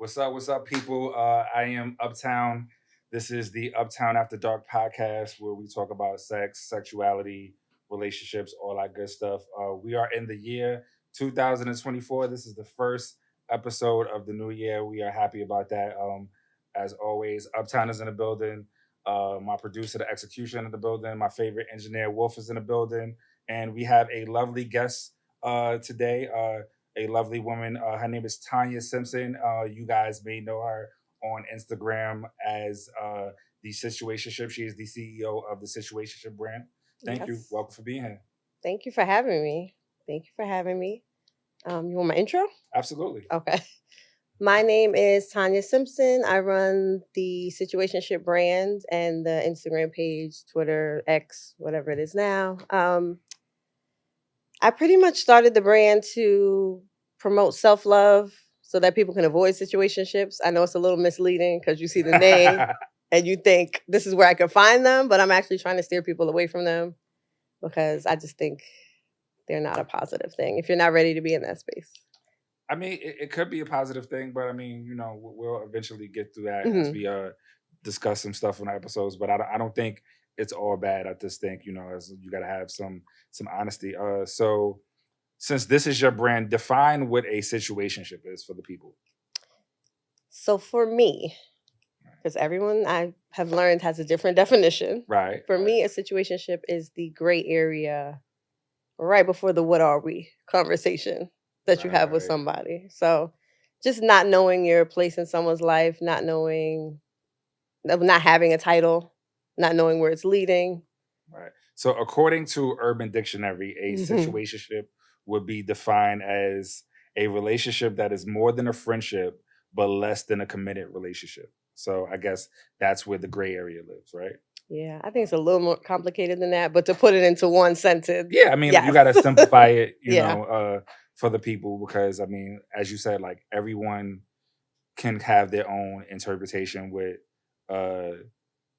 What's up, people? I am Uptown. This is the Uptown After Dark podcast where we talk about sex, sexuality, relationships, all that good stuff. We are in the year 2024. This is the first episode of the new year. We are happy about that. As always, Uptown is in the building. My producer, the execution in the building. My favorite engineer, Wolf, is in the building. And we have a lovely guest today. A lovely woman. Her name is Tanya Simpson. You guys may know her on Instagram as the Situationship. She is the CEO of the Situationship brand. Thank you. Yes. Welcome for being here. Thank you for having me. Thank you for having me. You want my intro? Absolutely. Okay. My name is Tanya Simpson. I run the Situationship brand and the Instagram page, Twitter, X, whatever it is now. I pretty much started the brand to promote self-love so that people can avoid situationships. I know it's a little misleading because you see the name and you think this is where I can find them, but I'm actually trying to steer people away from them because I just think they're not a positive thing if you're not ready to be in that space. I mean, it could be a positive thing, but I mean, we'll eventually get through that as Mhm. we discuss some stuff on the episodes. But I don't think it's all bad. I just think as you got to have some honesty. So since this is your brand, define what a situationship is for the people. So for me, because everyone I have learned has a different definition. Right. For right. me, a situationship is the gray area right before the what are we conversation that you have with Right. somebody. So just not knowing your place in someone's life, not knowing, not having a title, not knowing where it's leading. Right. So according to Urban Dictionary, a Mhm. situationship would be defined as a relationship that is more than a friendship, but less than a committed relationship. So I guess that's where the gray area lives, right? Yeah, I think it's a little more complicated than that, but to put it into one sentence, Yeah, I mean, you yes. got to simplify it, Yeah. for the people because I mean, as you said, like everyone can have their own interpretation with uh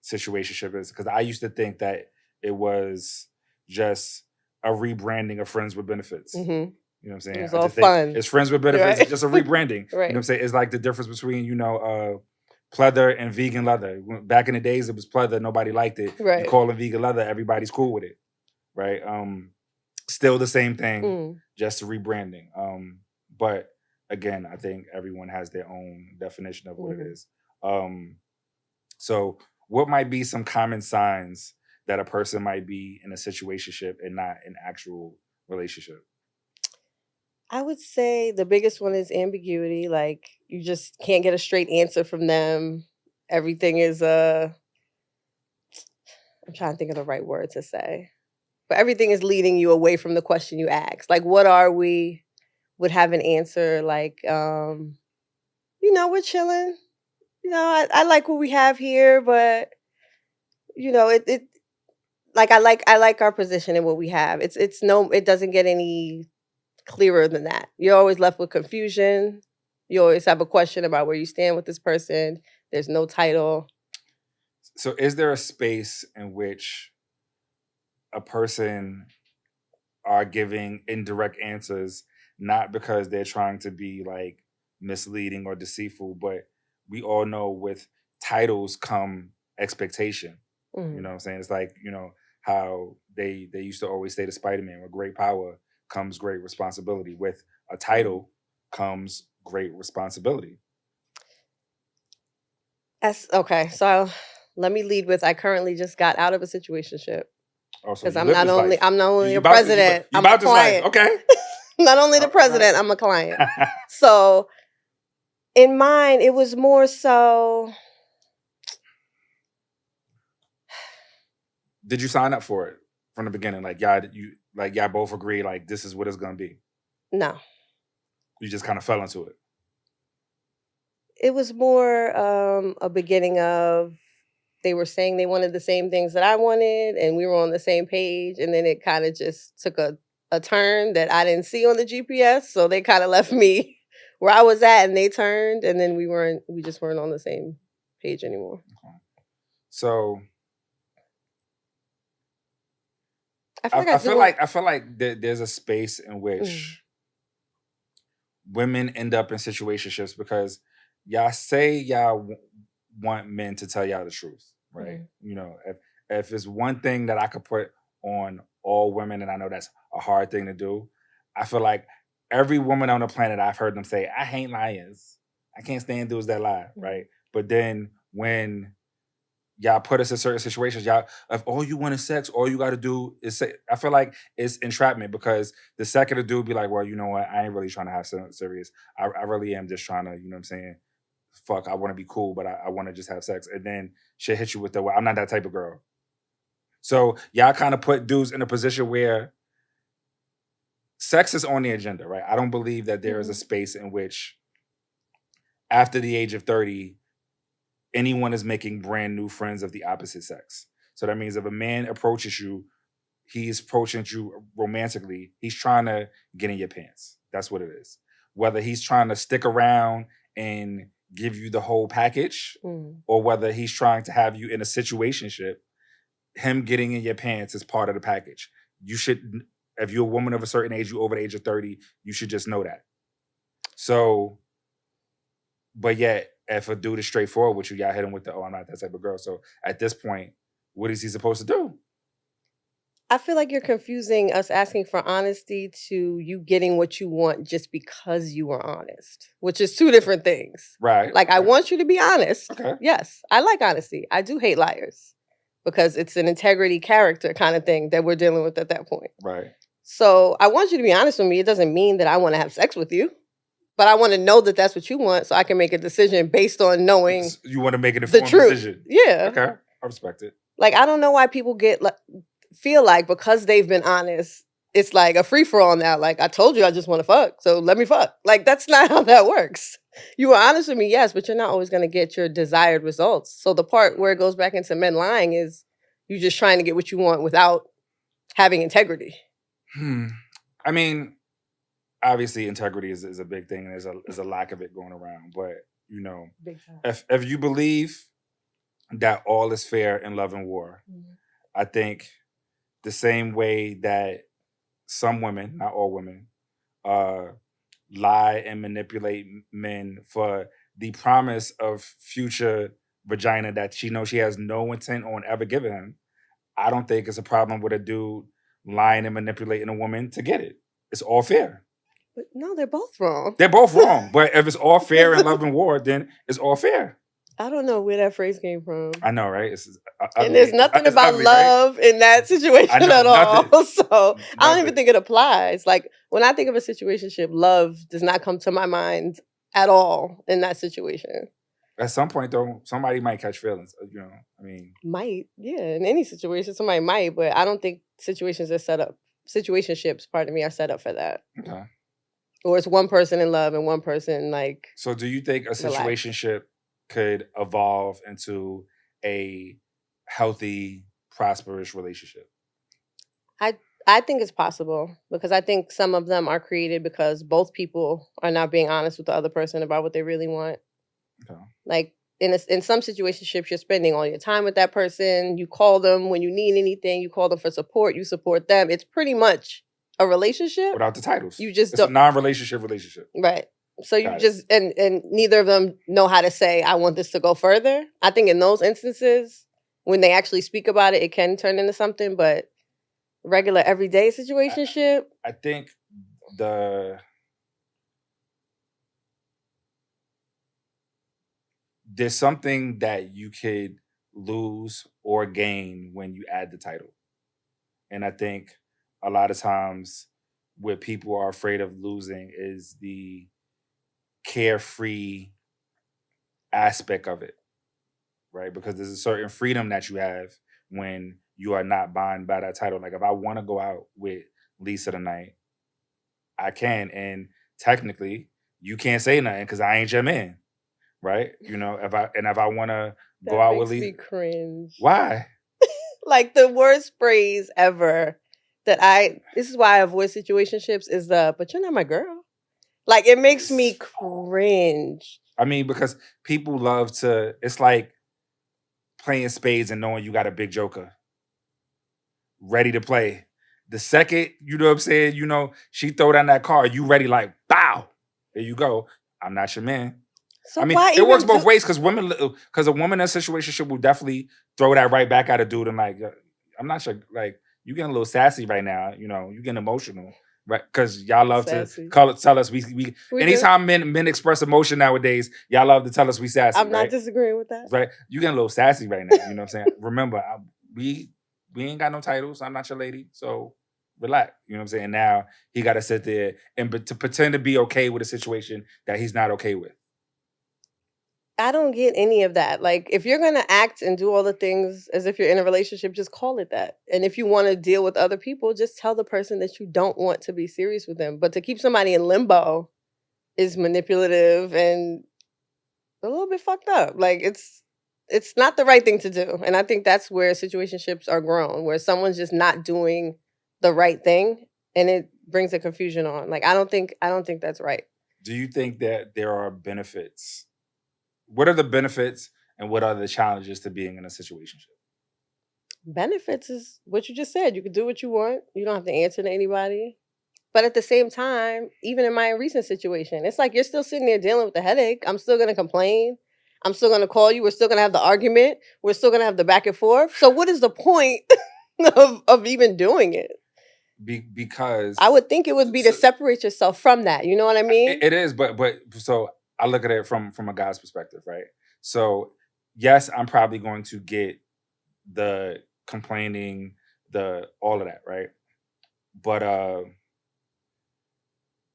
situationship is because I used to think that it was just a rebranding of friends with benefits. hmm You know what I'm It saying? was I all just think fun, it's friends with benefits, right? it's just a rebranding. You know what Right. I'm saying? It's like the difference between, pleather and vegan leather. Back in the days it was pleather, nobody liked it. You Right. call it vegan leather, everybody's cool with it. Right. Still the same thing, Mm. just rebranding. But again, I think everyone has their own definition of what it Mhm. is. So, what might be some common signs that a person might be in a situationship and not an actual relationship? I would say the biggest one is ambiguity. Like you just can't get a straight answer from them. Everything is I'm trying to think of the right word to say. But everything is leading you away from the question you asked. Like what are we? Would have an answer like we're chilling. I like what we have here, but it like I like our position and what we have. It doesn't get any clearer than that. You're always left with confusion. You always have a question about where you stand with this person. There's no title. So, is there a space in which a person are giving indirect answers, not because they're trying to be like misleading or deceitful, but we all know with titles come expectation. You Mhm. know what I'm saying? It's like, how they used to always say to Spider-Man, with great power comes great responsibility. With a title comes great responsibility. That's okay. So let me lead with I currently just got out of a situationship Oh, so because you I'm live not this only life. I'm not You, only you a about you, president, you I'm a about this life. client. Okay. Not only the All right. president, I'm a client. So in mine, it was more so Did you sign up for it from the beginning? Y'all both agree like this is what it's gonna be. no. You just kind of fell into it. It was more a beginning of they were saying they wanted the same things that I wanted, and we were on the same page. And then it kind of just took a turn that I didn't see on the GPS. So they kind of left me where I was at, and they turned, and then we just weren't on the same page anymore. Okay. So I feel like I do. I feel like there's a space in Mm, which women end up in situationships because y'all say y'all want men to tell y'all the truth, right? You know, if it's one thing that I could put on all women, and I know that's a hard thing to do, I feel like every woman on the planet, I've heard them say, I hate liars. I can't stand dudes that lie, right? But then when y'all put us in certain situations, y'all, if all you want is sex, all you got to do is say, I feel like it's entrapment, because the second a dude be like, well, you know what, I ain't really trying to have something serious. I really am just trying to, you know what I'm saying? Fuck, I want to be cool, but I want to just have sex. And then she'll hit you with the, well, I'm not that type of girl. So y'all kind of put dudes in a position where sex is on the agenda, right? I don't believe that there is a space in which after the age of 30, anyone is making brand new friends of the opposite sex. So that means if a man approaches you, he's approaching you romantically, he's trying to get in your pants. That's what it is. Whether he's trying to stick around and give you the whole package, or whether he's trying to have you in a situationship, him getting in your pants is part of the package. You should, if you're a woman of a certain age, you over the age of 30, you should just know that. So, but yet, if a dude is straightforward with you, y'all hit him with the, oh, I'm not that type of girl. So at this point, what is he supposed to do? I feel like you're confusing us asking for honesty to you getting what you want just because you were honest, which is two different things. Right. Like, I want you to be honest. Okay. Yes, I like honesty. I do hate liars because it's an integrity character kind of thing that we're dealing with at that point. Right. So I want you to be honest with me. It doesn't mean that I want to have sex with you, but I want to know that that's what you want so I can make a decision based on knowing You want to make an the informed truth. decision. Yeah. Okay. I respect it. Like, I don't know why people feel like because they've been honest, it's like a free for all now. Like, I told you I just want to fuck, so let me fuck. Like, that's not how that works. You were honest with me, yes, but you're not always going to get your desired results. So the part where it goes back into men lying is you just trying to get what you want without having integrity. I mean, obviously integrity is a big thing, and there's a lack of it going around. But you know, if you believe that all is fair in love and war, I think the same way that some women, not all women, lie and manipulate men for the promise of future vagina that she knows she has no intent on ever giving him, I don't think it's a problem with a dude lying and manipulating a woman to get it. It's all fair. But no, they're both wrong. They're both wrong. But if it's all fair in love and war, then it's all fair. I don't know where that phrase came from. I know, right? And there's nothing about ugly, love in that situation at all. Nothing. So I don't even think it applies. Like, when I think of a situationship, love does not come to my mind at all in that situation. At some point, though, somebody might catch feelings. You know, I mean, might, yeah. In any situation, somebody might, but I don't think situationships are set up for that. Okay. Or it's one person in love and one person like. So, do you think a situationship could evolve into a healthy, prosperous relationship? I think it's possible, because I think some of them are created because both people are not being honest with the other person about what they really want. Okay. Like, in some situationships, you're spending all your time with that person. You call them when you need anything. You call them for support. You support them. It's pretty much a relationship without the titles. You just it's a non-relationship relationship, right? So you just and neither of them know how to say, I want this to go further. I think in those instances, when they actually speak about it, it can turn into something. But regular everyday situationship, I think there's something that you could lose or gain when you add the title. And I think a lot of times what people are afraid of losing is the carefree aspect of it, right? Because there's a certain freedom that you have when you are not bound by that title. Like, if I want to go out with Lisa tonight, I can. And technically, you can't say nothing because I ain't your man. Right? You know, if I want to go out with Lisa, me cringe. Why? Like, the worst phrase ever this is why I avoid situationships is but you're not my girl. Like, it makes me cringe. I mean, because people love to, it's like playing spades and knowing you got a big joker ready to play. The second, you know what I'm saying, you know, she throw down that card, you ready, like, bow. There you go. I'm not your man. So I mean, why it works even both do? ways because a woman in a situationship will definitely throw that right back at a dude and like, I'm not sure, like, you getting a little sassy right now, you getting emotional, right? Because y'all love to Sassy. tell us we. We do. Anytime men express emotion nowadays, y'all love to tell us we sassy, I'm not right? disagreeing with that. Right? You getting a little sassy right now. You know what I'm saying? Remember, we ain't got no titles. I'm not your lady, so relax. You know what I'm saying? Now he got to sit there and to pretend to be okay with a situation that he's not okay with. I don't get any of that. Like, if you're gonna act and do all the things as if you're in a relationship, just call it that. And if you want to deal with other people, just tell the person that you don't want to be serious with them. But to keep somebody in limbo is manipulative and a little bit fucked up. Like, it's not the right thing to do. And I think that's where situationships are grown, where someone's just not doing the right thing and it brings a confusion on. Like, I don't think that's right. Do you think that there are benefits? What are the benefits and what are the challenges to being in a situationship? Benefits is what you just said. You can do what you want. You don't have to answer to anybody. But at the same time, even in my recent situation, it's like you're still sitting there dealing with the headache. I'm still going to complain. I'm still going to call you. We're still going to have the argument. We're still going to have the back and forth. So what is the point of even doing it? Because I would think it would be to separate yourself from that. You know what I mean? It is, but so I look at it from a guy's perspective, right? So yes, I'm probably going to get the complaining, the all of that, right? But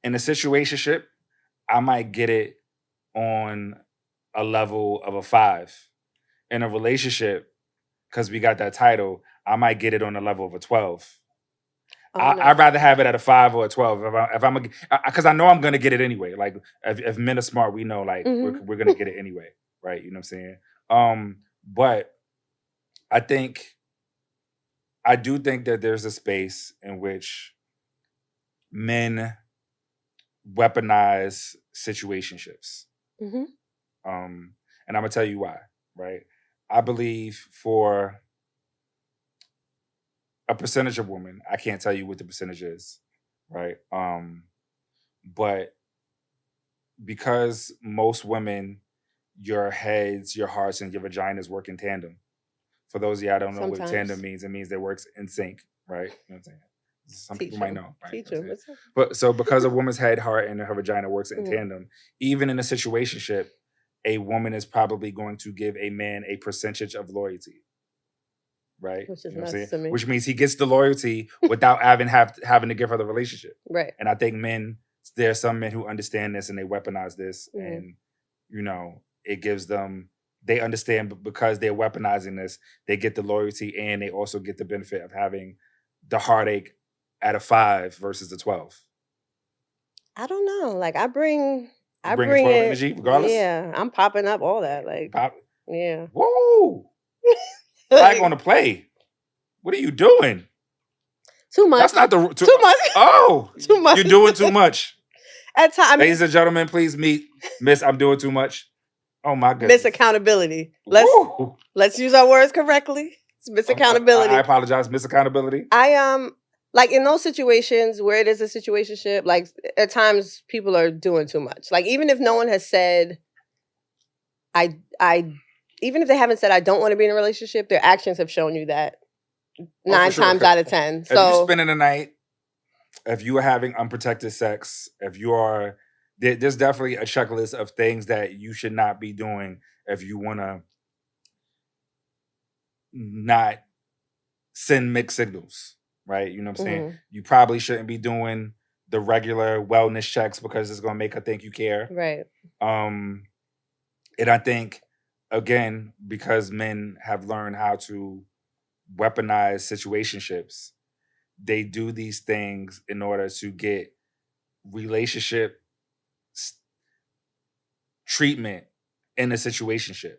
in a situationship, I might get it on a level of a 5. In a relationship, because we got that title, I might get it on a level of a 12. Oh, no. I'd rather have it at a 5 or a 12 if I'm because I know I'm gonna get it anyway. Like if men are smart, we know like we're gonna get it anyway, right? You know what I'm saying? But I do think that there's a space in which men weaponize situationships. Mm-hmm. And I'm gonna tell you why, right? I believe for a percentage of women, I can't tell you what the percentage is, right? But because most women, your heads, your hearts, and your vaginas work in tandem. For those of y'all don't know what tandem means, it means they works in sync, right? You know what I'm saying? Some people might know, right? Teach them. But so because a woman's head, heart, and her vagina works in tandem, even in a situationship, a woman is probably going to give a man a percentage of loyalty. Right, which is you know nice to me. Which means he gets the loyalty without having to give her the relationship. Right. And I think there are some men who understand this and they weaponize this, and it gives them. They understand because they're weaponizing this, they get the loyalty and they also get the benefit of having the heartache at a 5 versus a 12. I don't know. Like I bring 12 energy regardless. Yeah, I'm popping up all that. Like yeah. Whoa. Flag on the play. What are you doing? Too much. That's not the too much. Oh, too much. You're doing too much. At times, ladies and gentlemen, please meet Miss. I'm doing too much. Oh my goodness. Miss accountability. Let's use our words correctly. It's Miss accountability. I apologize, Miss accountability. I like in those situations where it is a situationship, like at times people are doing too much. Like even if no one has said, even if they haven't said I don't want to be in a relationship, their actions have shown you that 9 times out of 10. So if you're spending the night, if you are having unprotected sex, if you are, there's definitely a checklist of things that you should not be doing if you want to not send mixed signals, right? You know what I'm saying? You probably shouldn't be doing the regular wellness checks because it's going to make her think you care. Right. And I think, again, because men have learned how to weaponize situationships, they do these things in order to get relationship treatment in a situationship.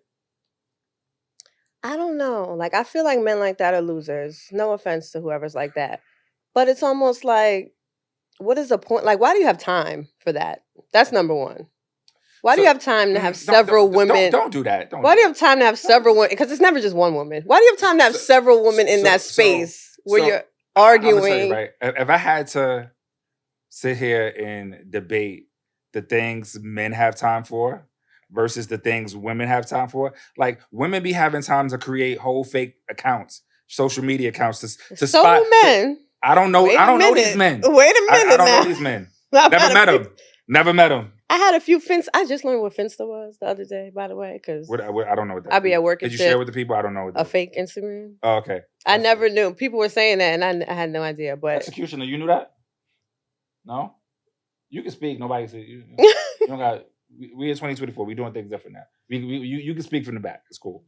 I don't know. Like, I feel like men like that are losers. No offense to whoever's like that. But it's almost like, what is the point? Like, why do you have time for that? That's number one. Why do you have time to have several women? Don't do that. Why do you have time to have several women? Because it's never just one woman. Why do you have time to have several women in that space where you're arguing? I'm gonna tell you, right? If I had to sit here and debate the things men have time for versus the things women have time for. Like women be having time to create whole fake accounts, social media accounts to So spot. do men. I don't know. Wait I a don't know these minute. men. Wait a I minute don't know now. these men. I've Never had a met few- them. Never met them. I had a few Finsta. I just learned what Finsta was the other day, by the way, because I don't know what that. I'll be at work Did and you shit. share with the people? I don't know what that A is. fake Instagram. Oh, okay. I never knew. People were saying that, and I had no idea. But Executioner, you knew that? No. You can speak. Nobody said you don't got. We in 2024. We doing things different now. You can speak from the back. It's cool.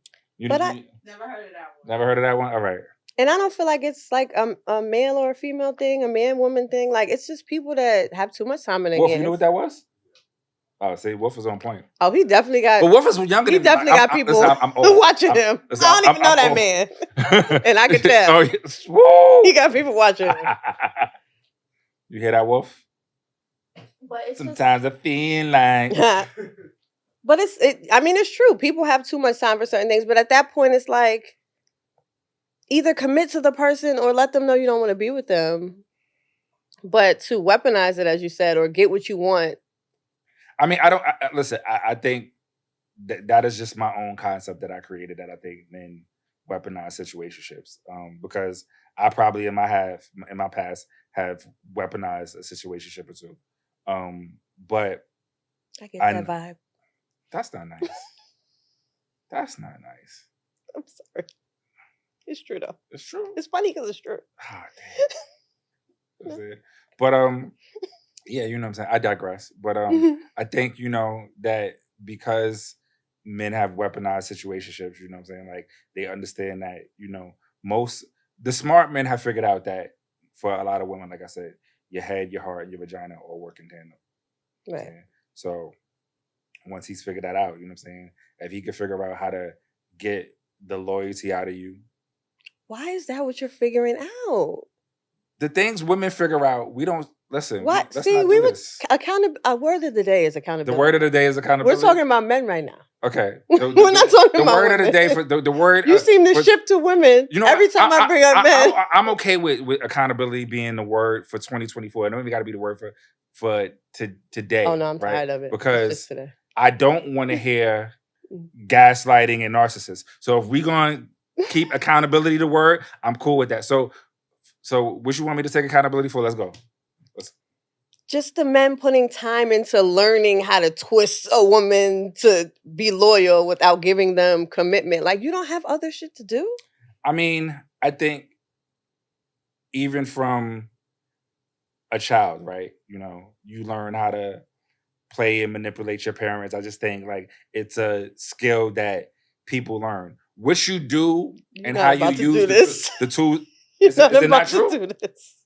But I never heard of that one. Never heard of that one. All right. And I don't feel like it's like a male or a female thing, a man-woman thing. Like it's just people that have too much time in their Wolf, hands. you know what that was? Oh, see, Wolf was on point. Oh, he definitely got. But Wolf is younger. He than definitely got people I'm old. watching him. Listen, I don't even know that old. man, and I can tell. Oh, yes. Woo! He got people watching him. You hear that, Wolf? But it's Sometimes I feel like. But I mean, it's true. People have too much time for certain things. But at that point, it's like either commit to the person or let them know you don't want to be with them. But to weaponize it, as you said, or get what you want. I mean, listen. I think that is just my own concept that I created. That I think men weaponize situationships. Because I probably in my past have weaponized a situationship or two. But I get that vibe. That's not nice. That's not nice. I'm sorry. It's true though. It's true. It's funny because it's true. Oh, damn. That's it. But yeah, you know what I'm saying. I digress. But I think that because men have weaponized situationships, you know what I'm saying, like they understand that most the smart men have figured out that for a lot of women, like I said, your head, your heart, and your vagina all work in tandem. Right. So once he's figured that out, you know what I'm saying, if he could figure out how to get the loyalty out of you. Why is that what you're figuring out? The things women figure out, we don't listen. What? Let's See, not we do would this. A word of the day is accountability. The word of the day is accountability. We're talking about men right now. Okay. We're not talking about the word women. of the day for the word. You seem to shift to women. Every time I bring up men. I'm okay with accountability being the word for 2024. It don't even got to be the word for today. Oh no, I'm tired of it. Because I don't want to hear gaslighting and narcissists. So if we going to keep accountability the word, I'm cool with that. So what you want me to take accountability for? Let's go. Just the men putting time into learning how to twist a woman to be loyal without giving them commitment. Like, you don't have other shit to do? I mean, I think even from a child, right? You learn how to play and manipulate your parents. I just think like it's a skill that people learn. What you do and how you use the tool. Is it not true? To do this.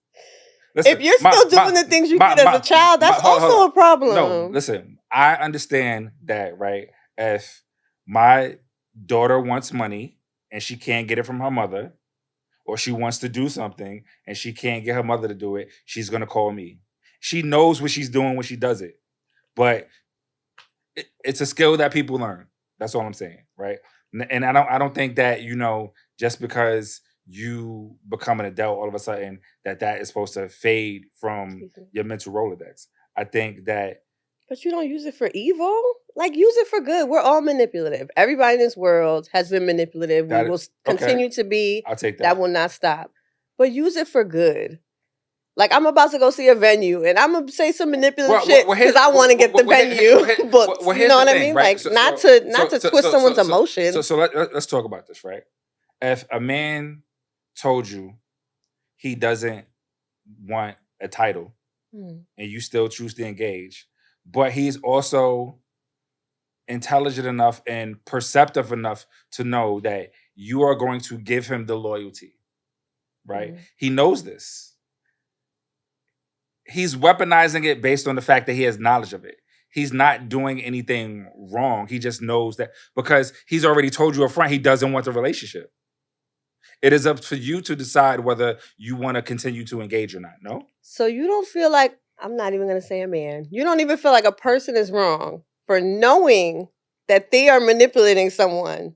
Listen, if you're still doing the things you did as a child, that's also a problem. No, listen, I understand that, right? If my daughter wants money and she can't get it from her mother, or she wants to do something and she can't get her mother to do it, she's going to call me. She knows what she's doing when she does it. But it's a skill that people learn. That's all I'm saying, right? And I don't think that, just because you become an adult all of a sudden that is supposed to fade from your mental Rolodex. I think that. But you don't use it for evil. Like, use it for good. We're all manipulative. Everybody in this world has been manipulative. We will continue to be. I'll take that. That will not stop. But use it for good. Like, I'm about to go see a venue, and I'm going to say some manipulative shit because I want to get the venue booked. You know what I mean? Right? Like, not to twist someone's emotions. So let's talk about this, right? If a man told you he doesn't want a title and you still choose to engage, but he's also intelligent enough and perceptive enough to know that you are going to give him the loyalty, right? He knows this. He's weaponizing it based on the fact that he has knowledge of it. He's not doing anything wrong. He just knows that because he's already told you up front he doesn't want the relationship. It is up to you to decide whether you want to continue to engage or not, no? So you don't feel like, I'm not even going to say a man, you don't even feel like a person is wrong for knowing that they are manipulating someone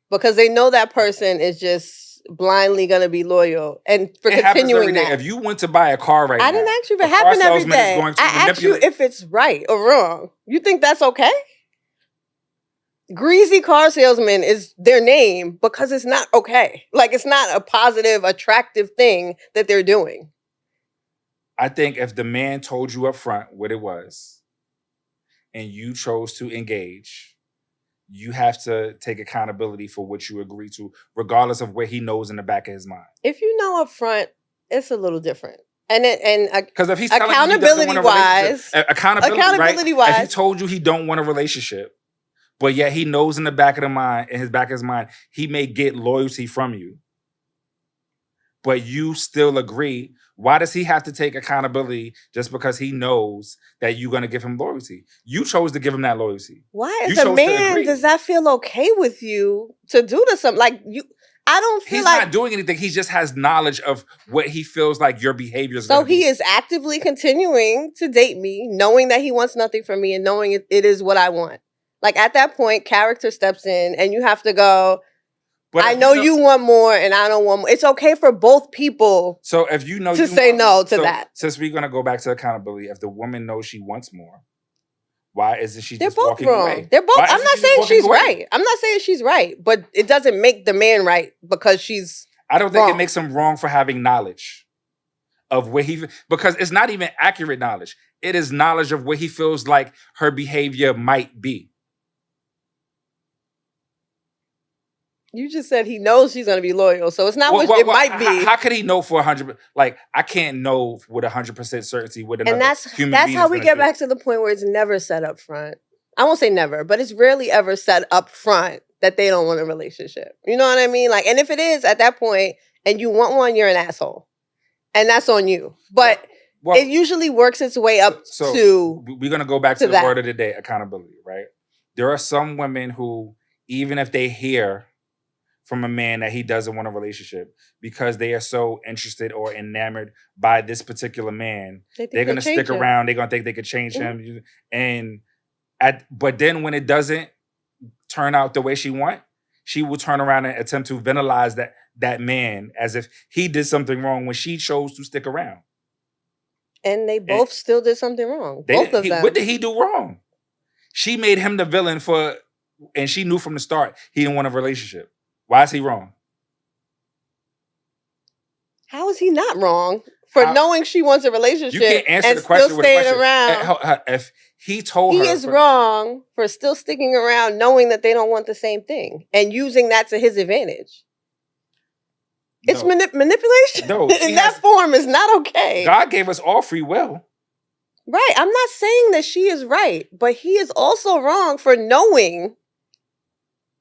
because they know that person is just blindly going to be loyal and for continuing that. If you went to buy a car right now. I didn't ask you if it happened every day. I asked you if it's right or wrong. You think that's okay? greasy car salesman is their name because it's not okay. Like, it's not a positive, attractive thing that they're doing. I think if the man told you up front what it was and you chose to engage, you have to take accountability for what you agree to, regardless of what he knows in the back of his mind. If you know up front, it's a little different. Because if he's telling you he doesn't want a relationship, accountability wise, if he told you he don't want a relationship, but yet he knows in the back of the mind, in his back of his mind, he may get loyalty from you, but you still agree. Why does he have to take accountability just because he knows that you're going to give him loyalty? You chose to give him that loyalty. Why, as a man, does that feel okay with you to do to something? Like, I don't feel he's not doing anything. He just has knowledge of what he feels like your behavior is. So he is actively continuing to date me, knowing that he wants nothing from me and knowing it is what I want. Like, at that point, character steps in and you have to go, I know you want more and I don't want more. It's okay for both people. So if you know to say no to that. Since we're going to go back to accountability, if the woman knows she wants more, why isn't she They're just both walking wrong. away? They're both. I'm not saying she's right. I'm not saying she's right, but it doesn't make the man right because she's I don't think it makes him wrong for having knowledge of where because it's not even accurate knowledge. It is knowledge of what he feels like her behavior might be. You just said he knows she's going to be loyal, so it's not what it might be. How could he know for 100%? Like, I can't know with 100% certainty what another human being that's how we get back to the point where it's never set up front. I won't say never, but it's rarely ever set up front that they don't want a relationship. You know what I mean? Like, and if it is at that point and you want one, you're an asshole, and that's on you. But it usually works its way up to. We're gonna go back to the word of the day: accountability. Right? There are some women who, even if they hear from a man that he doesn't want a relationship, because they are so interested or enamored by this particular man, they're going to stick around. They're going to think they could change him. But then when it doesn't turn out the way she wants, she will turn around and attempt to venalize that man as if he did something wrong when she chose to stick around. And they both still did something wrong. Both of them. What did he do wrong? She made him the villain and she knew from the start he didn't want a relationship. Why is he wrong? How is he not wrong for knowing she wants a relationship? You can't answer the question still staying around. If he told her, he is wrong for still sticking around, knowing that they don't want the same thing and using that to his advantage. It's manipulation. No, in that form is not okay. God gave us all free will. Right. I'm not saying that she is right, but he is also wrong for knowing.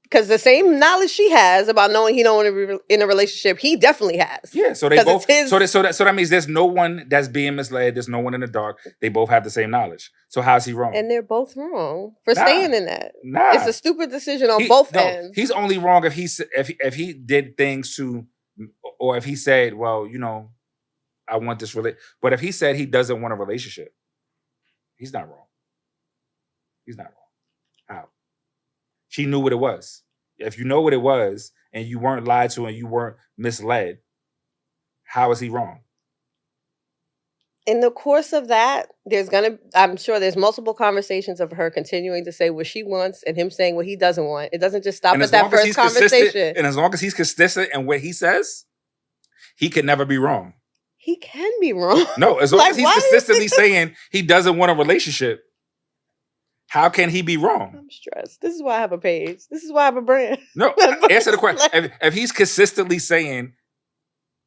Because the same knowledge she has about knowing he don't want to be in a relationship, he definitely has. Yeah, so they both. So that means there's no one that's being misled. There's no one in the dark. They both have the same knowledge. So how's he wrong? And they're both wrong for staying in that. It's a stupid decision on both ends. He's only wrong if he did things to, or if he said, well, I want this relationship. But if he said he doesn't want a relationship, he's not wrong. He's not wrong. How? She knew what it was. If you know what it was and you weren't lied to and you weren't misled, how is he wrong? In the course of that, I'm sure there's multiple conversations of her continuing to say what she wants and him saying what he doesn't want. It doesn't just stop at that first conversation. And as long as he's consistent in what he says, he can never be wrong. He can be wrong. No, as long as he's consistently saying he doesn't want a relationship, how can he be wrong? I'm stressed. This is why I have a page. This is why I have a brand. No, answer the question. If he's consistently saying,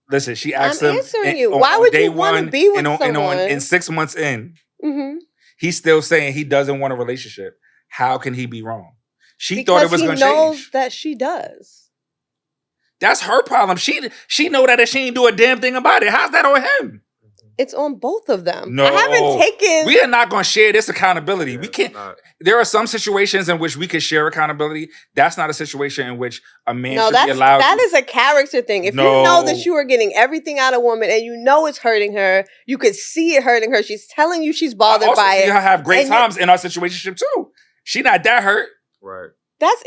listen, she asked him. I'm answering you. Why would you want to be with someone? And 6 months in, he's still saying he doesn't want a relationship. How can he be wrong? She thought it was going to change. Because he knows that she does. That's her problem. She know that she ain't do a damn thing about it. How's that on him? It's on both of them. No, I haven't taken. We are not going to share this accountability. Yeah, we can't. There are some situations in which we can share accountability. That's not a situation in which a man should be allowed. That is a character thing. If you know that you are getting everything out of a woman and you know it's hurting her, you could see it hurting her. She's telling you she's bothered by it. I also see her have great times in our situationship too. She not that hurt. Right. That's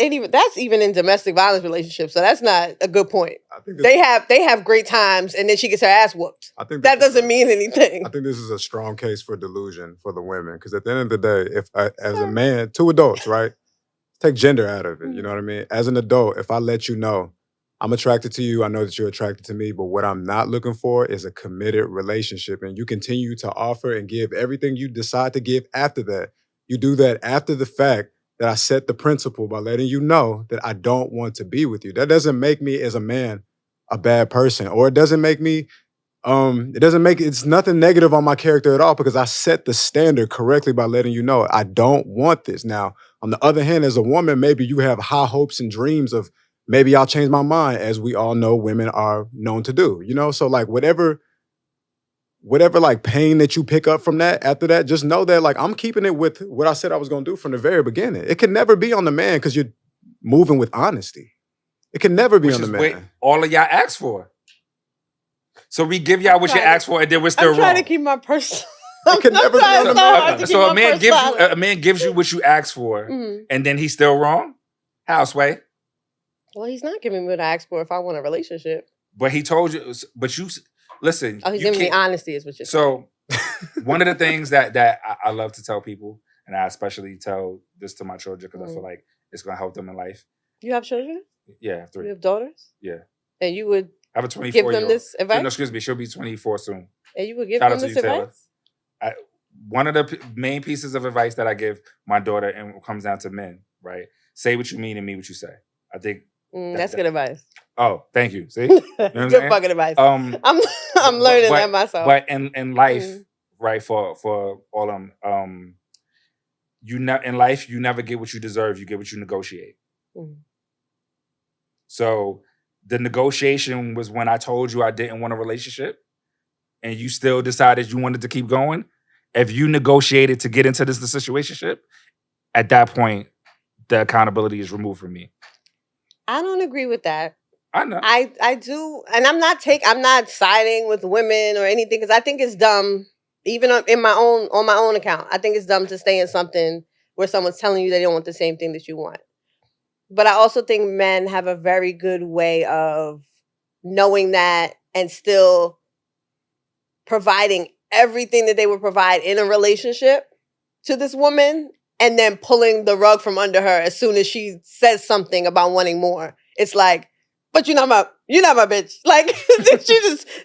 even in domestic violence relationships. So that's not a good point. I think they have great times, and then she gets her ass whooped. I think that doesn't mean anything. I think this is a strong case for delusion for the women, because at the end of the day, if as a man, two adults, right? take gender out of it. You know what I mean? As an adult, if I let you know I'm attracted to you, I know that you're attracted to me, but what I'm not looking for is a committed relationship. And you continue to offer and give everything you decide to give after that. You do that after the fact that I set the principle by letting you know that I don't want to be with you. That doesn't make me as a man a bad person, or it doesn't make me it's nothing negative on my character at all because I set the standard correctly by letting you know I don't want this. Now, on the other hand, as a woman, maybe you have high hopes and dreams of maybe I'll change my mind, as we all know women are known to do, you know? So like whatever like pain that you pick up from that after that, just know that like I'm keeping it with what I said I was gonna do from the very beginning. It can never be on the man because you're moving with honesty. It can never be Which on the is man. what all of y'all asked for. So we give y'all what you asked for, and then we're still I'm trying wrong. to keep my personal. It can never be on the man. So a man gives you what you asked for, and then he's still wrong. How, Sway? Well, he's not giving me what I asked for if I want a relationship. But he told you. But you listen. Oh, he's giving me honesty, is what you're saying. So one of the things that I love to tell people, and I especially tell this to my children because I feel like it's going to help them in life. You have children? Yeah, 3. You have daughters? Yeah. And you would I have a 24 give them year old. this advice? No, excuse me. She'll be 24 soon. And you would give Shout them out to this you, Taylor. advice? One of the main pieces of advice that I give my daughter, and it comes down to men, right? Say what you mean and mean what you say. I think that's good advice. Oh, thank you. See, you know good fucking advice. I'm learning that myself. But in life, right? For all them, in life you never get what you deserve. You get what you negotiate. So the negotiation was when I told you I didn't want a relationship, and you still decided you wanted to keep going. If you negotiated to get into this situationship, at that point, the accountability is removed from me. I don't agree with that. I know. I do, and I'm not siding with women or anything because I think it's dumb. Even on my own account, I think it's dumb to stay in something where someone's telling you they don't want the same thing that you want. But I also think men have a very good way of knowing that and still providing everything that they would provide in a relationship to this woman, and then pulling the rug from under her as soon as she says something about wanting more. It's like, but you're not my bitch. Like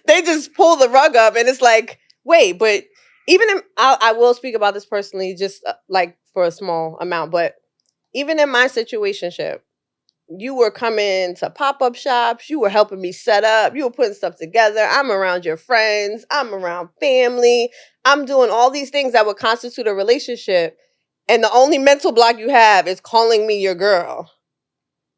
they just pull the rug up, and it's like, wait, but I will speak about this personally, just like for a small amount, but even in my situationship, you were coming to pop-up shops, you were helping me set up, you were putting stuff together, I'm around your friends, I'm around family, I'm doing all these things that would constitute a relationship, and the only mental block you have is calling me your girl.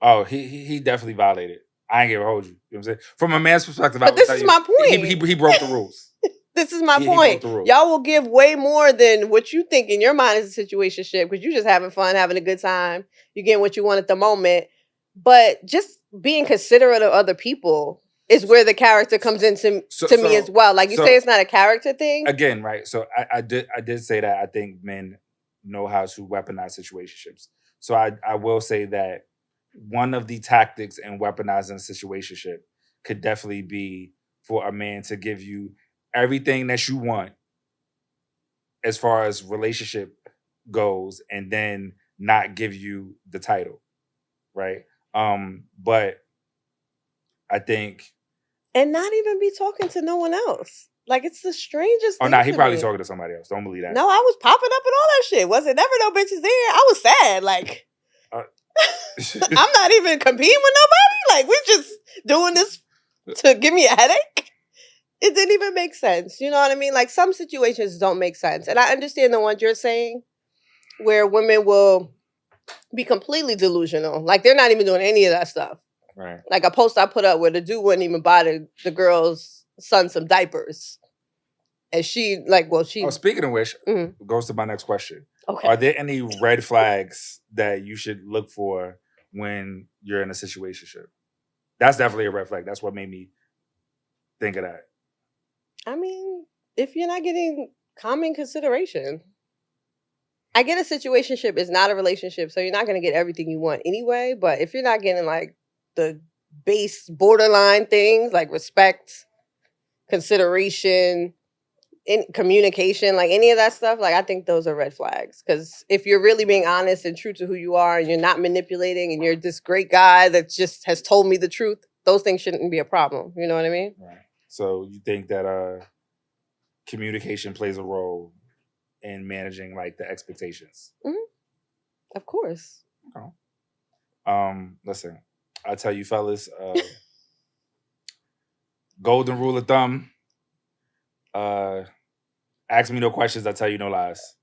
Oh, he definitely violated. I ain't gonna hold you. You know what I'm saying? From a man's perspective, but this is my point. He broke the rules. This is my point. Y'all will give way more than what you think in your mind is a situationship because you're just having fun, having a good time. You're getting what you want at the moment. But just being considerate of other people is where the character comes into me as well. Like you say, it's not a character thing. Again, right? So I did say that I think men know how to weaponize situationships. So I will say that one of the tactics in weaponizing a situationship could definitely be for a man to give you everything that you want as far as relationship goes, and then not give you the title, right? But I think, and not even be talking to no one else. Like it's the strangest thing. Oh no, he probably talking to somebody else. Don't believe that. No, I was popping up and all that shit. Wasn't never no bitches there. I was sad. Like I'm not even competing with nobody. Like we're just doing this to give me a headache. It didn't even make sense. You know what I mean? Like some situations don't make sense. And I understand the ones you're saying where women will be completely delusional. Like they're not even doing any of that stuff. Right. Like a post I put up where the dude wouldn't even buy the girl's son some diapers. And she speaking of which, goes to my next question. Okay. Are there any red flags that you should look for when you're in a situationship? That's definitely a red flag. That's what made me think of that. I mean, if you're not getting common consideration, I get a situationship is not a relationship, so you're not going to get everything you want anyway. But if you're not getting like the base borderline things like respect, consideration, in communication, like any of that stuff, like I think those are red flags. Because if you're really being honest and true to who you are, and you're not manipulating, and you're this great guy that just has told me the truth, those things shouldn't be a problem. You know what I mean? Right. So you think that communication plays a role in managing like the expectations? Of course. Okay. Listen, I tell you, fellas, golden rule of thumb. Ask me no questions. I tell you no lies.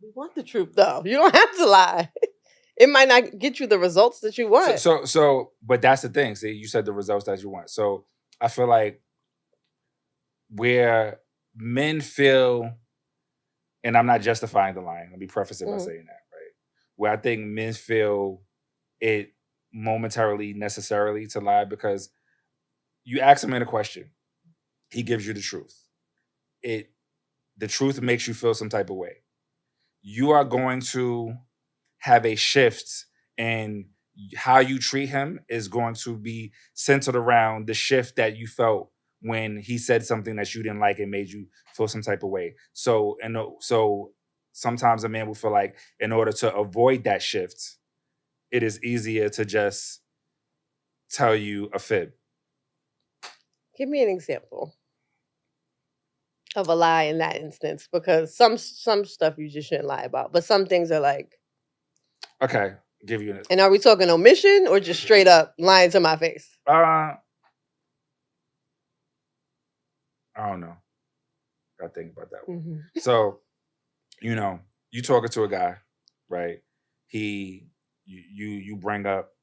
We want the truth, though. You don't have to lie. It might not get you the results that you want. But that's the thing. See, you said the results that you want. So I feel like where men feel, and I'm not justifying the lying. Let me preface it by saying that, right? Where I think men feel it momentarily necessarily to lie because you ask a man a question, he gives you the truth. The truth makes you feel some type of way. You are going to have a shift in how you treat him is going to be centered around the shift that you felt when he said something that you didn't like and made you feel some type of way. So sometimes a man will feel like in order to avoid that shift, it is easier to just tell you a fib. Give me an example of a lie in that instance, because some stuff you just shouldn't lie about, but some things are like. Okay, give you an. And are we talking omission or just straight up lying to my face? I don't know. Gotta think about that one. Mm-hmm. So, you talking to a guy, right? You bring up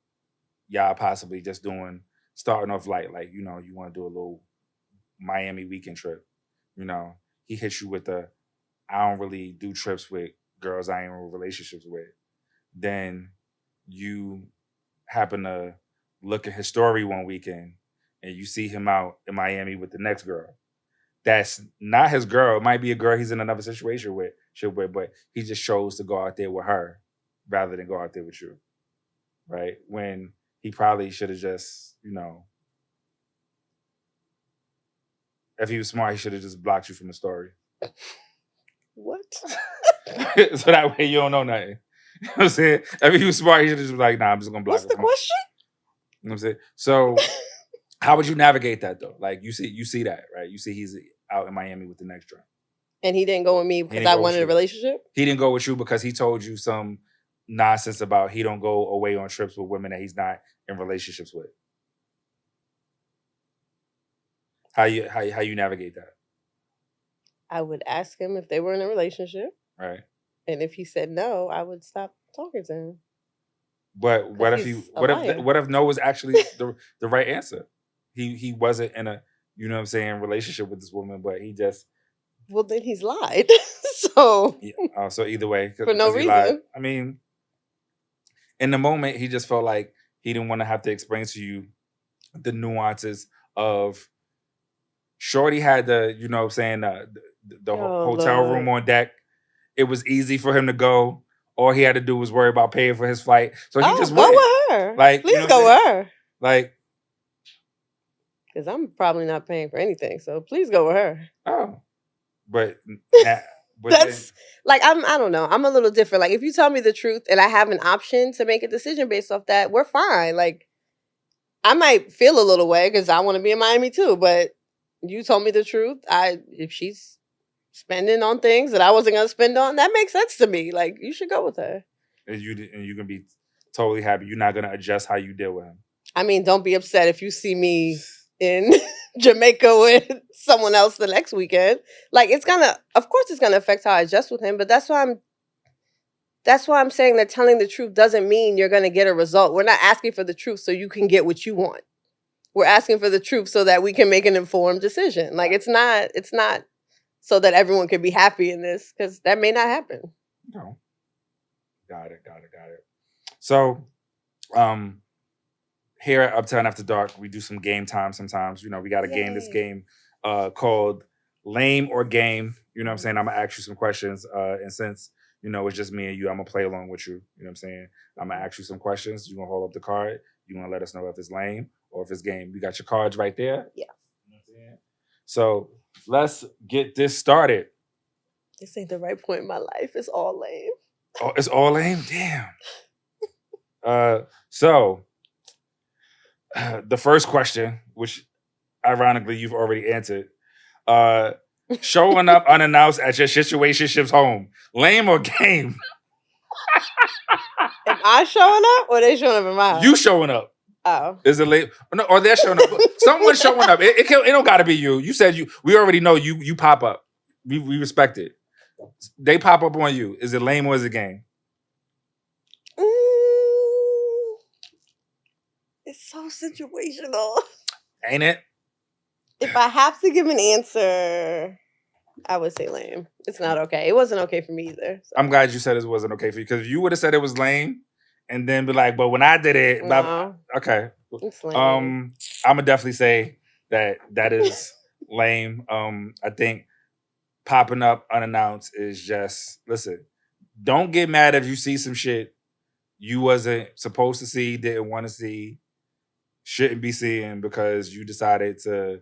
y'all possibly just starting off light, like you want to do a little Miami weekend trip. He hits you with I don't really do trips with girls I ain't in relationships with. Then you happen to look at his story one weekend and you see him out in Miami with the next girl. That's not his girl. It might be a girl he's in another situation with, but he just chose to go out there with her rather than go out there with you. Right? When he probably should have just, if he was smart, he should have just blocked you from the story. What? So that way you don't know nothing. You know what I'm saying? If he was smart, he should have just been like, nah, I'm just gonna block What's the question? You know what I'm saying? So how would you navigate that though? Like you see that, right? You see he's out in Miami with the next drunk. And he didn't go with me because I wanted a relationship? He didn't go with you because he told you some nonsense about he don't go away on trips with women that he's not in relationships with. How you navigate that? I would ask him if they were in a relationship. Right. And if he said no, I would stop talking to him. But what if no was actually the right answer? He wasn't in a relationship with this woman, but he just. Well, then he's lied. So. Yeah. So either way, for no reason. Lied. I mean, in the moment, he just felt like he didn't want to have to explain to you the nuances of. Shorty had the hotel room on deck. It was easy for him to go. All he had to do was worry about paying for his flight. So he just went. Go with her. Like, please go with her. Like, because I'm probably not paying for anything. So please go with her. Oh, but that's like I don't know. I'm a little different. Like if you tell me the truth and I have an option to make a decision based off that, we're fine. Like I might feel a little way because I want to be in Miami too, but. You told me the truth. If she's spending on things that I wasn't gonna spend on, that makes sense to me. Like you should go with her. And you can be totally happy. You're not gonna adjust how you deal with him. I mean, don't be upset if you see me in Jamaica with someone else the next weekend. Like of course it's gonna affect how I adjust with him, but that's why I'm saying that telling the truth doesn't mean you're gonna get a result. We're not asking for the truth so you can get what you want. We're asking for the truth so that we can make an informed decision. Like it's not so that everyone can be happy in this, because that may not happen. No. Got it. So, here at Uptown After Dark, we do some game time sometimes. We got to game this game called Lame or Game. You know what I'm saying? I'm going to ask you some questions. And since, it's just me and you, I'm going to play along with you. You know what I'm saying? I'm going to ask you some questions. You're going to hold up the card. You're going to let us know if it's lame or if it's game. You got your cards right there? Yeah. You know what I'm saying? So let's get this started. This ain't the right point in my life. It's all lame. Oh, it's all lame? Damn. So the first question, which ironically you've already answered, showing up unannounced at your situationships home, lame or game? Am I showing up or they showing up in my house? You showing up. Oh. Is it late? No, or they're showing up. Someone's showing up. It don't gotta be you. You said you. We already know you pop up. We respect it. They pop up on you. Is it lame or is it game? It's so situational. Ain't it? If I have to give an answer, I would say lame. It's not okay. It wasn't okay for me either. So. I'm glad you said it wasn't okay for you, because if you would have said it was lame and then be like, but when I did it, No, okay. it's lame. I'm gonna definitely say that is lame. I think popping up unannounced is just, listen, don't get mad if you see some shit you wasn't supposed to see, didn't want to see, shouldn't be seeing because you decided to.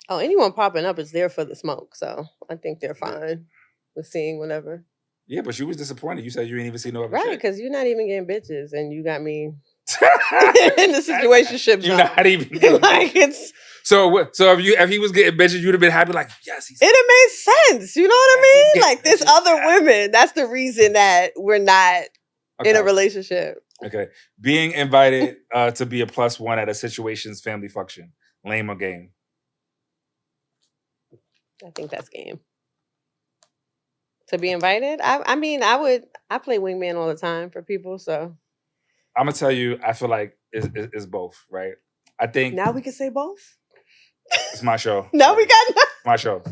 Oh, anyone popping up is there for the smoke, so I think they're fine with seeing whatever. Yeah, but you was disappointed. You said you didn't even see no other right, shit. because you're not even getting bitches, and you got me in the situationship You're zone. not even getting like it's. So if he was getting bitches, you'd have been happy. Like, yes, he's. It made sense. You know what I mean? Yes, Like there's other women. That's the reason that we're not in a relationship. Okay, being invited to be a +1 at a situation's family function, lame or game? I think that's game. To be invited? I mean, I play wingman all the time for people, so. I'm going to tell you, I feel like it's both, right? I think. Now we can say both? It's my show. No, we got no. My show.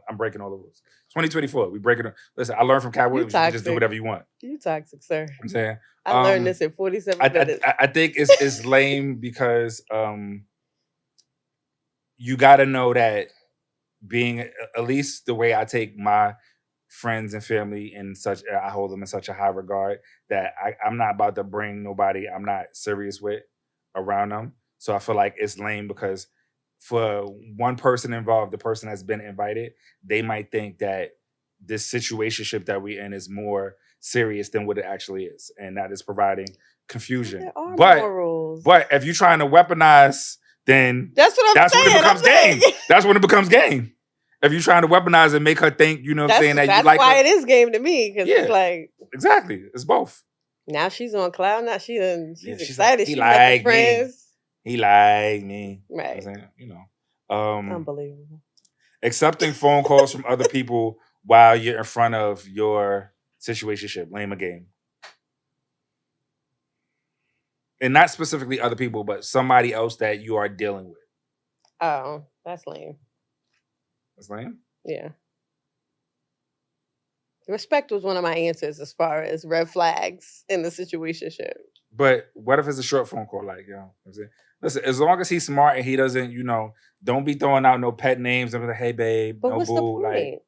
I'm breaking all the rules. 2024, we breaking it. Listen, I learned from Cat Williams, you can just do whatever you want. You toxic, sir. I'm saying. I learned this in 47 minutes. I think it's lame because you got to know that being, at least the way I take my friends and family in such, I hold them in such a high regard that I'm not about to bring nobody I'm not serious with around them. So I feel like it's lame because for one person involved, the person that's been invited, they might think that this situationship that we're in is more serious than what it actually is, and that is providing confusion. There are but more rules. But if you're trying to weaponize, then that's what I'm saying. When it becomes game. That's when it becomes game. If you're trying to weaponize and make her think, you know what I'm saying, that you like her. That's why it is game to me, because it's like. Exactly. It's both. Now she's on cloud. Now she's she's excited. Like, she like friends. He like me. Right. You know. Unbelievable. Accepting phone calls from other people while you're in front of your situationship. Lame a game. And not specifically other people, but somebody else that you are dealing with. Oh, that's lame. That's lame? Yeah. Respect was one of my answers as far as red flags in the situationship. But what if it's a short phone call? Like, you know what I'm saying? Listen, as long as he's smart and he doesn't, you know, don't be throwing out no pet names and be like, hey babe, but no what's boo. The point? Like,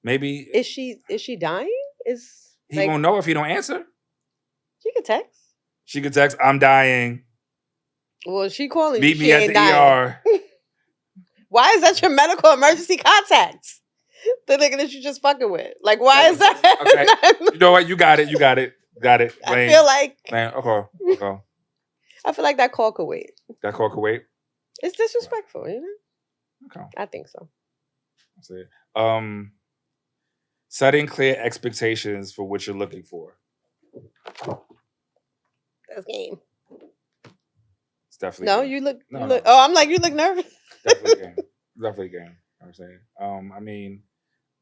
maybe is she dying? He won't know if he don't answer. She could text. She could text, I'm dying. Well, she calling Meet you. me at the ER. Why is that your medical emergency contact? The nigga that you just fucking with. Like, why is that? Okay. You know what? You got it. Lane. I feel like. Lane. Okay. I feel like that call could wait. That call could wait? It's disrespectful, you know? Okay. I think so. That's it. Setting clear expectations for what you're looking for. That's game. It's definitely no. Game. You look. No, you no. look. Oh, I'm like, you look nervous. Definitely game. Definitely game. You know what I'm saying. I mean,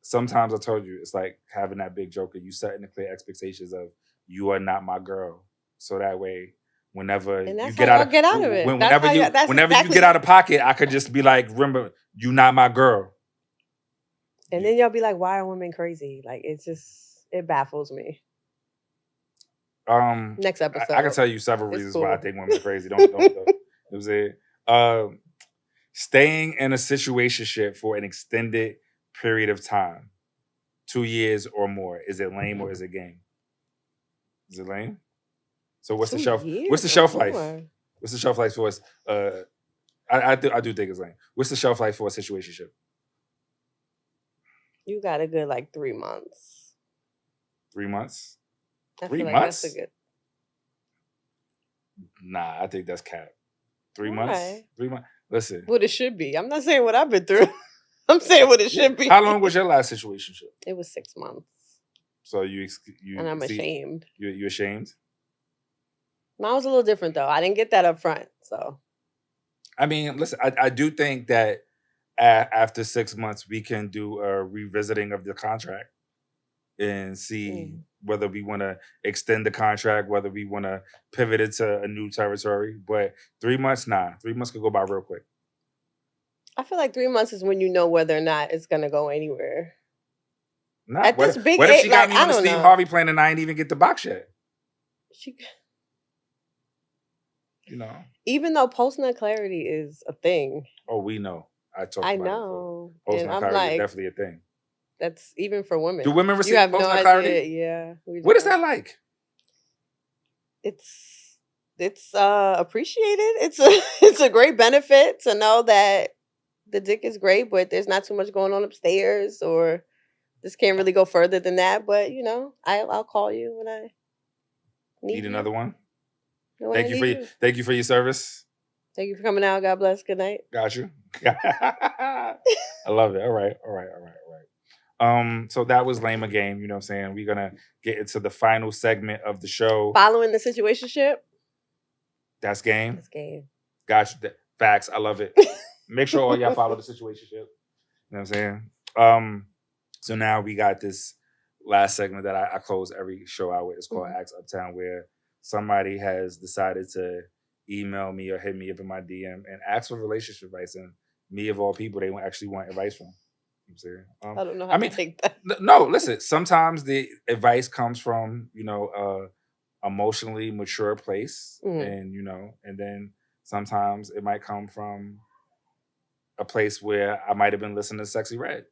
sometimes I told you it's like having that big joker. You setting the clear expectations of you are not my girl, so that way, whenever you get out of it, whenever you get out of pocket, I could just be like, remember, you not my girl. And then y'all be like, why are women crazy? Like, it baffles me. Next episode. I can tell you several reasons why I think women are crazy. Don't. It was it. Staying in a situationship for an extended period of time, 2 years or more. Is it lame or is it game? Is it lame? So what's the shelf? What's the shelf life? What's the shelf life for us? I do think it's lame. What's the shelf life for a situationship? You got a good like 3 months. 3 months? I 3 feel like that's a months? good. Nah, I think that's cap. 3 months? Why? 3 months? Listen. What it should be. I'm not saying what I've been through. I'm saying what it Yeah. should be. How long was your last situationship? It was 6 months, So you and I'm see, ashamed. you ashamed? Mine was a little different though. I didn't get that up front, so I mean, listen, I do think that after 6 months we can do a revisiting of the contract and see whether we want to extend the contract, whether we want to pivot into a new territory. But 3 months, nah. 3 months could go by real quick. I feel like 3 months is when you know whether or not it's gonna go anywhere. Nah. At this big what if age, she got like, me I on the don't Steve know. Harvey plan and I ain't even get the box yet? She, You know. even though post-nut clarity is a thing, Oh, we know. I talked I about know, it before. and Post-nut I'm clarity is like, definitely a thing. that's even for women. Do women You receive have no post-nut idea. clarity? Yeah, we What is don't. that like? It's appreciated. It's a great benefit to know that the dick is great, but there's not too much going on upstairs, or this can't really go further than that. But you know, I'll call you when I Need another one? When Thank I you need thank you for your service. Thank you for coming out. God bless. Good night. Got you. I love it. All right. So that was lame a game, you know what I'm saying? We're gonna get into the final segment of the show. Following the situationship. That's game. That's game. Got you. Facts. I love it. Make sure all y'all follow the situationship. You know what I'm saying? So now we got this last segment that I close every show out with. It's called Ask Uptown, where somebody has decided to email me or hit me up in my DM and ask for relationship advice. And me, of all people, they actually want advice from. You know what I'm saying? I don't know how to take that. No, listen, sometimes the advice comes from, emotionally mature place. And, and then sometimes it might come from a place where I might have been listening to Sexy Red.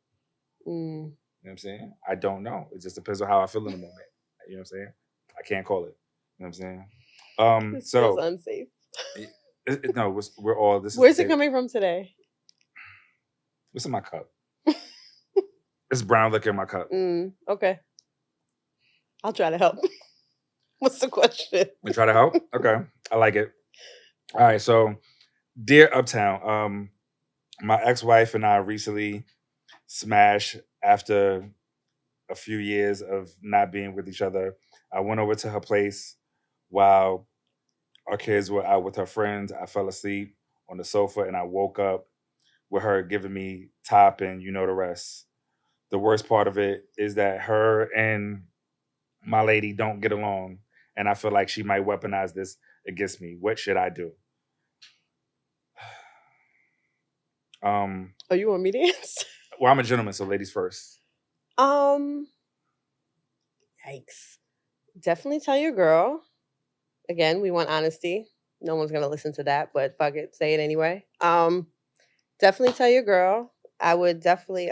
You know what I'm saying? I don't know. It just depends on how I feel in the moment. You know what I'm saying? I can't call it. You know what I'm saying? This feels unsafe. No, we're all this. Where's it coming from today? What's in my cup? It's brown liquor in my cup. Okay. I'll try to help. What's the question? We try to help? Okay. I like it. All right. So, dear Uptown, my ex-wife and I recently smashed after a few years of not being with each other. I went over to her place while our kids were out with her friends. I fell asleep on the sofa and I woke up with her giving me top and you know the rest. The worst part of it is that her and my lady don't get along, and I feel like she might weaponize this against me. What should I do? Are you on me to answer? Well, I'm a gentleman, so ladies first. Yikes. Definitely tell your girl. Again, we want honesty. No one's gonna listen to that, but fuck it, say it anyway. Definitely tell your girl. I would definitely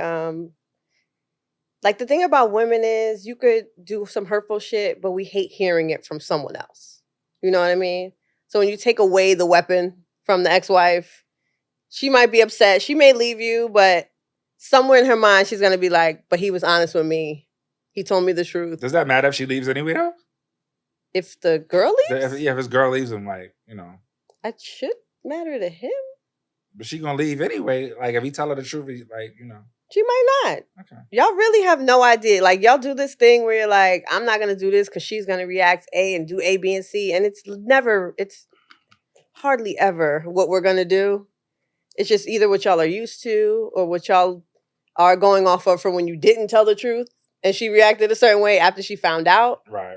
like, the thing about women is you could do some hurtful shit, but we hate hearing it from someone else. You know what I mean? So when you take away the weapon from the ex-wife, she might be upset. She may leave you, but somewhere in her mind, she's going to be like, but he was honest with me. He told me the truth. Does that matter if she leaves anyway, though? If the girl leaves? If his girl leaves him, It should matter to him. But she going to leave anyway. Like, if he tell her the truth, She might not. Okay. Y'all really have no idea. Like, y'all do this thing where you're like, I'm not going to do this because she's going to react A and do A, B, and C. And it's hardly ever what we're going to do. It's just either what y'all are used to or what y'all are going off of from when you didn't tell the truth and she reacted a certain way after she found out. Right.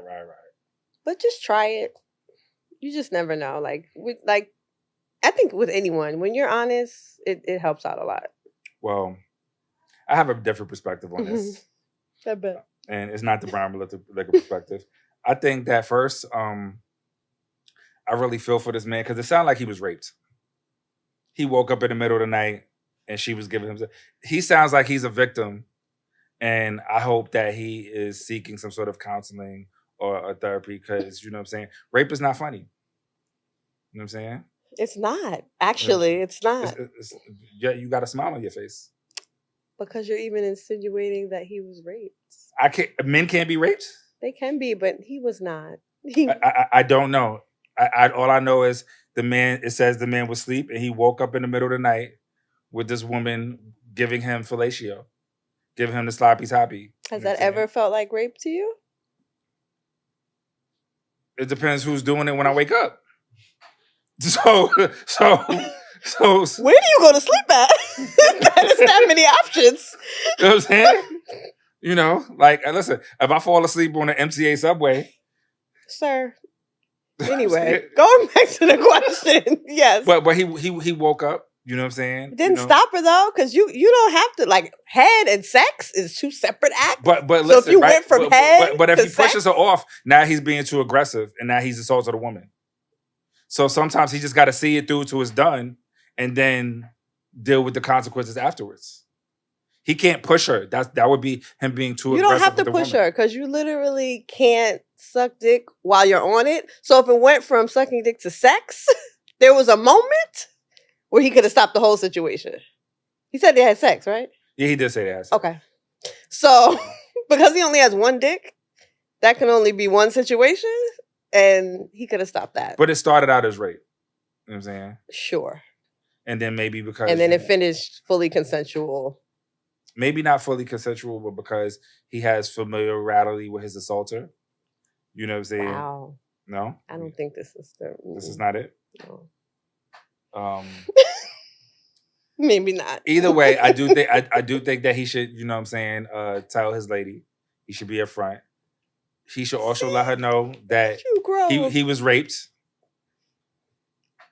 But just try it. You just never know. I think with anyone, when you're honest, it helps out a lot. Well, I have a different perspective on this. I bet. And it's not the brown liquor perspective. I think that first, I really feel for this man because it sounded like he was raped. He woke up in the middle of the night and she was giving him. He sounds like he's a victim. And I hope that he is seeking some sort of counseling or therapy because, you know what I'm saying? Rape is not funny. You know what I'm saying? It's not. Actually, it's not. Yeah, you got a smile on your face. Because you're even insinuating that he was raped. Men can't be raped. They can be, but he was not. I don't know. All I know is the man. It says the man was asleep and he woke up in the middle of the night with this woman giving him fellatio, giving him the sloppy toppy. Has that ever felt like rape to you? It depends who's doing it when I wake up. So where do you go to sleep at? There's that many options. You know what I'm saying? You know, like listen, if I fall asleep on the MTA subway, sir. Anyway, going back to the question, yes. But he woke up. You know what I'm saying? Didn't stop her though, because you don't have to, like, head and sex is two separate acts. But listen, so if you went from head, but if to he pushes her off, now he's being too aggressive, and now he's assaulted a woman. So sometimes he just got to see it through till it's done, and then deal with the consequences afterwards. He can't push her. That would be him being too aggressive. You don't have to push her because you literally can't suck dick while you're on it. So if it went from sucking dick to sex, there was a moment where he could have stopped the whole situation. He said they had sex, right? Yeah, he did say they had sex. Okay. So because he only has one dick, that can only be one situation, and he could have stopped that. But it started out as rape. You know what I'm saying? Sure. And then maybe because... And then it finished fully consensual. Maybe not fully consensual, but because he has familiarity with his assaulter. You know what I'm saying? Wow. No? I don't think this is the... This is not it? No. Maybe not. Either way, I do think that he should, you know what I'm saying, tell his lady. He should be upfront. He should also let her know that he was raped.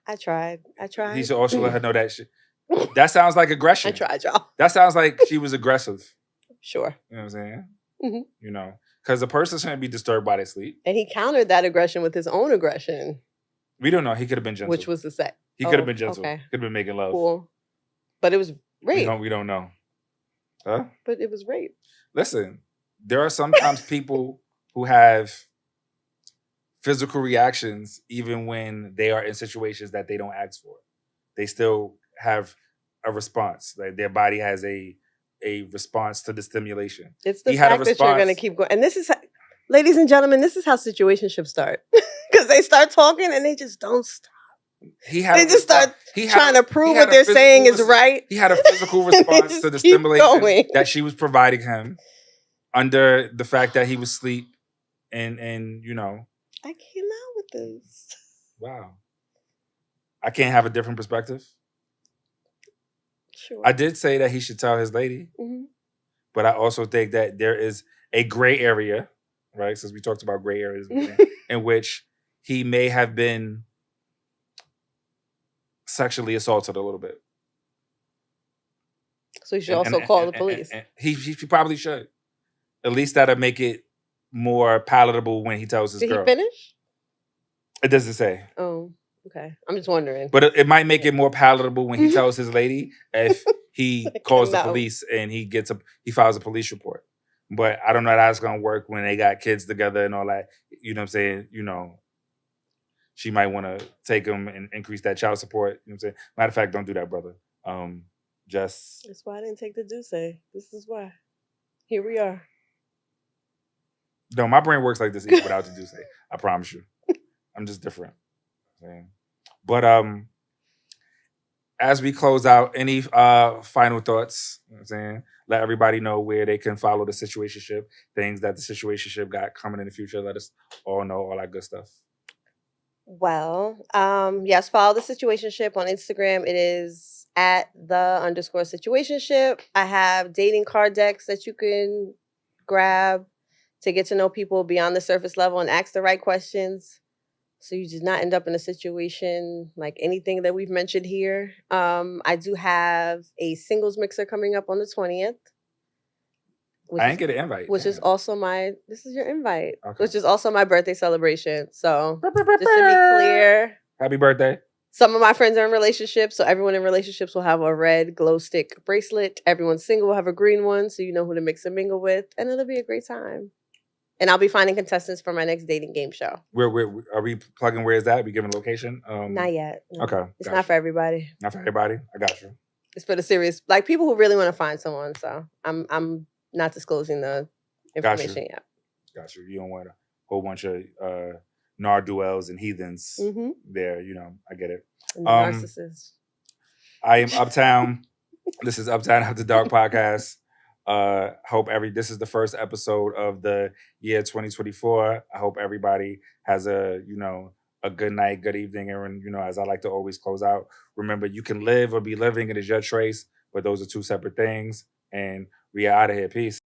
I tried. He should also let her know that that sounds like aggression. I tried, y'all. That sounds like she was aggressive. Sure. You know what I'm saying? Mm-hmm. You know, because the person shouldn't be disturbed by their sleep. And he countered that aggression with his own aggression. We don't know. He could have been gentle. Which was the sex. He could have been gentle. Okay. Could have been making love. Cool. But it was rape. We don't know. Huh? But it was rape. Listen, there are sometimes people who have physical reactions even when they are in situations that they don't ask for. They still have a response. Like their body has a response to the stimulation. It's the fact that you're going to keep going. And this is, ladies and gentlemen, this is how situationships start. Because they start talking and they just don't stop. They just start trying to prove what they're saying is right. He had a physical response to the stimulation that she was providing him under the fact that he was asleep and you know. I cannot with this. Wow. I can't have a different perspective. Sure. I did say that he should tell his lady. Mm-hmm. But I also think that there is a gray area, right? Since we talked about gray areas in which he may have been sexually assaulted a little bit. So he should also call the police. He probably should. At least that'll make it more palatable when he tells his girl. Did he finish? It doesn't say. Oh, okay. I'm just wondering. But it might make it more palatable when he tells his lady if he calls the police and he files a police report. But I don't know how that's gonna work when they got kids together and all that. You know what I'm saying? You know, she might want to take him and increase that child support. You know what I'm saying? Matter of fact, don't do that, brother. That's why I didn't take the Duce. This is why. Here we are. No, my brain works like this even without the Duce. I promise you. I'm just different. But as we close out, any final thoughts? You know what I'm saying? Let everybody know where they can follow the Situationship, things that the Situationship got coming in the future. Let us all know all that good stuff. Well, yes, follow the Situationship on Instagram. It is @the_Situationship. I have dating card decks that you can grab to get to know people beyond the surface level and ask the right questions. So you do not end up in a situation like anything that we've mentioned here. I do have a singles mixer coming up on the 20th. I didn't get an invite. Which is also this is your invite. Okay. Which is also my birthday celebration. So just to be clear. Happy birthday. Some of my friends are in relationships, so everyone in relationships will have a red glow stick bracelet. Everyone single will have a green one, so you know who to mix and mingle with, and it'll be a great time. And I'll be finding contestants for my next dating game show. Where are we plugging? Where is that? We giving location? Not yet. No. Okay, It's got not you. for everybody. Not for everybody. I got you. It's for the serious, like people who really want to find someone. So I'm not disclosing the Got you. information yet. Got you. You don't want a whole bunch of narduels and heathens there. You know, I get it. And the narcissists. I am Uptown. This is Uptown After Dark podcast. This is the first episode of the year 2024. I hope everybody has a good night, good evening, and as I like to always close out, remember you can live or be living. It is your choice, but those are two separate things. And we are out of here. Peace.